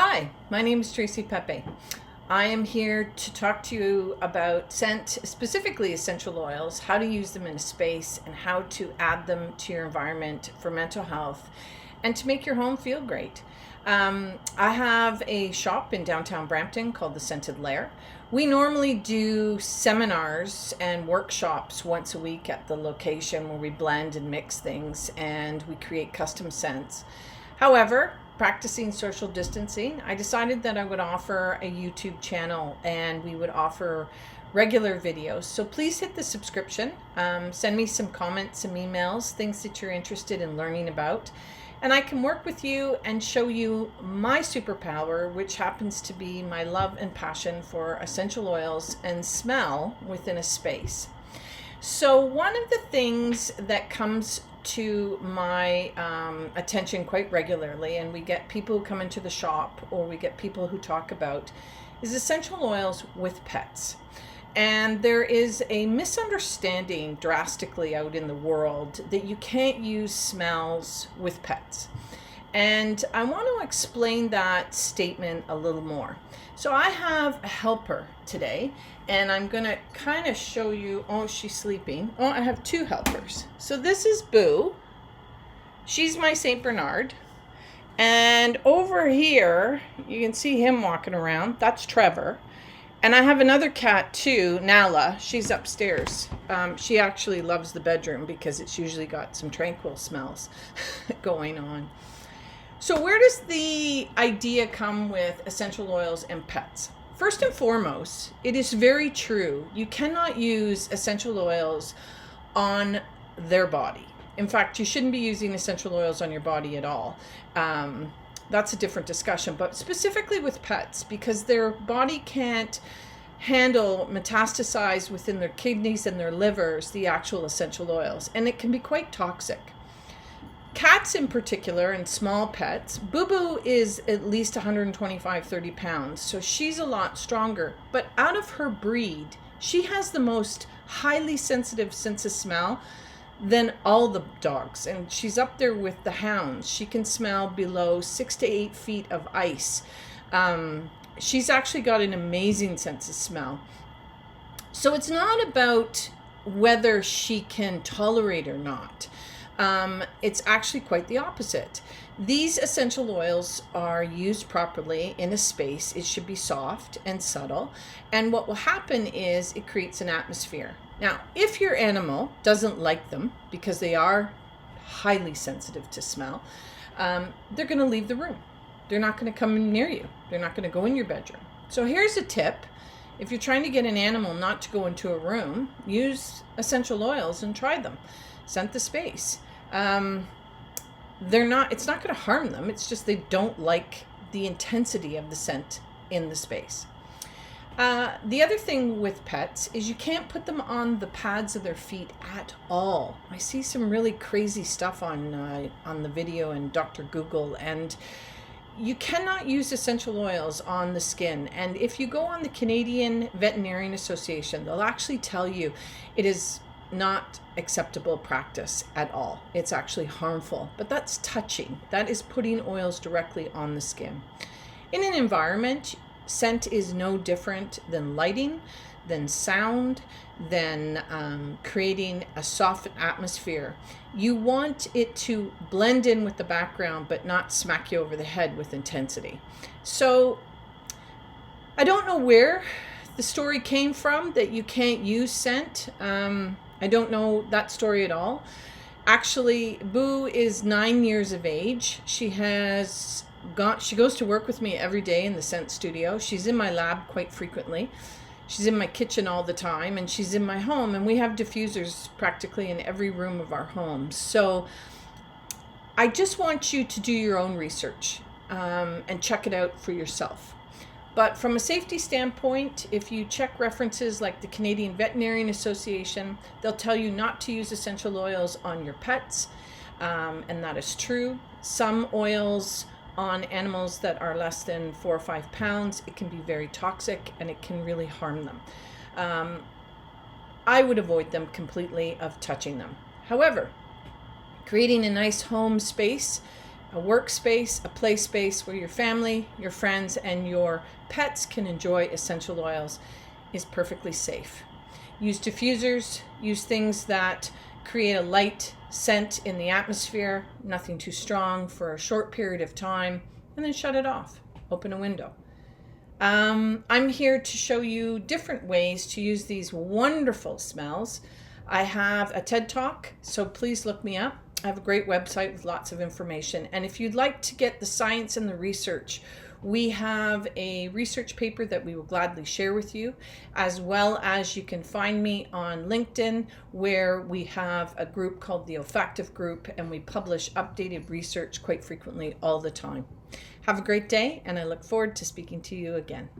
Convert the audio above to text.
Hi, my name is Tracy Pepe. I am here to talk to you about scent, specifically essential oils, how to use them in a space, and how to add them to your environment for mental health and to make your home feel great. I have a shop in downtown Brampton called The Scented Lair. We normally do seminars and workshops once a week at the location where we blend and mix things and we create custom scents. However, practicing social distancing, I decided that I would offer a YouTube channel and we would offer regular videos. So please hit the subscription. Send me some comments, some emails, things that you're interested in learning about. And I can work with you and show you my superpower, which happens to be my love and passion for essential oils and smell within a space. So one of the things that comes to my attention quite regularly, and we get people who come into the shop or we get people who talk about, is essential oils with pets. And there is a misunderstanding drastically out in the world that you can't use smells with pets. And I want to explain that statement a little more. So I have a helper today, and I'm going to kind of show you. Oh, she's sleeping. Oh, I have two helpers. So this is Boo. She's my St. Bernard. And over here, you can see him walking around. That's Trevor. And I have another cat too, Nala. She's upstairs. She actually loves the bedroom because it's usually got some tranquil smells going on. So where does the idea come with essential oils and pets? First and foremost, it is very true. You cannot use essential oils on their body. In fact, you shouldn't be using essential oils on your body at all. That's a different discussion, but specifically with pets, because their body can't handle metastasize within their kidneys and their livers the actual essential oils, and it can be quite toxic. Cats in particular, and small pets, Boo Boo is at least 125-30 pounds, so she's a lot stronger, but out of her breed, she has the most highly sensitive sense of smell than all the dogs, and she's up there with the hounds. She can smell below 6 to 8 feet of ice. She's actually got an amazing sense of smell. So it's not about whether she can tolerate or not. It's actually quite the opposite. These essential oils are used properly in a space. It should be soft and subtle, and what will happen is it creates an atmosphere. Now, if your animal doesn't like them because they are highly sensitive to smell, they're going to leave the room. They're not going to come near you. They're not going to go in your bedroom. So here's a tip. If you're trying to get an animal not to go into a room, use essential oils and try them. Scent the space. It's not going to harm them. It's just they don't like the intensity of the scent in the space. The other thing with pets is you can't put them on the pads of their feet at all. I see some really crazy stuff on the video and Dr. Google, and you cannot use essential oils on the skin. And if you go on the Canadian Veterinarian Association, they'll actually tell you it is not acceptable practice at all. It's actually harmful, but that's touching. That is putting oils directly on the skin. In an environment, scent is no different than lighting, than sound, than creating a soft atmosphere. You want it to blend in with the background, but not smack you over the head with intensity. So I don't know where the story came from that you can't use scent. I don't know that story at all. Actually, Boo is 9 years of age. She goes to work with me every day in the scent studio. She's in my lab quite frequently. She's in my kitchen all the time, and she's in my home, and we have diffusers practically in every room of our home. So I just want you to do your own research and check it out for yourself. But from a safety standpoint, if you check references like the Canadian Veterinarian Association, they'll tell you not to use essential oils on your pets, and that is true. Some oils on animals that are less than 4 or 5 pounds, it can be very toxic and it can really harm them. I would avoid them completely of touching them. However, creating a nice home space a workspace, a play space where your family, your friends, and your pets can enjoy essential oils is perfectly safe. Use diffusers, use things that create a light scent in the atmosphere, nothing too strong for a short period of time, and then shut it off. Open a window. I'm here to show you different ways to use these wonderful smells. I have a TED Talk, so please look me up. I have a great website with lots of information. And if you'd like to get the science and the research, we have a research paper that we will gladly share with you, as well as you can find me on LinkedIn, where we have a group called the Olfactive Group, and we publish updated research quite frequently all the time. Have a great day, and I look forward to speaking to you again.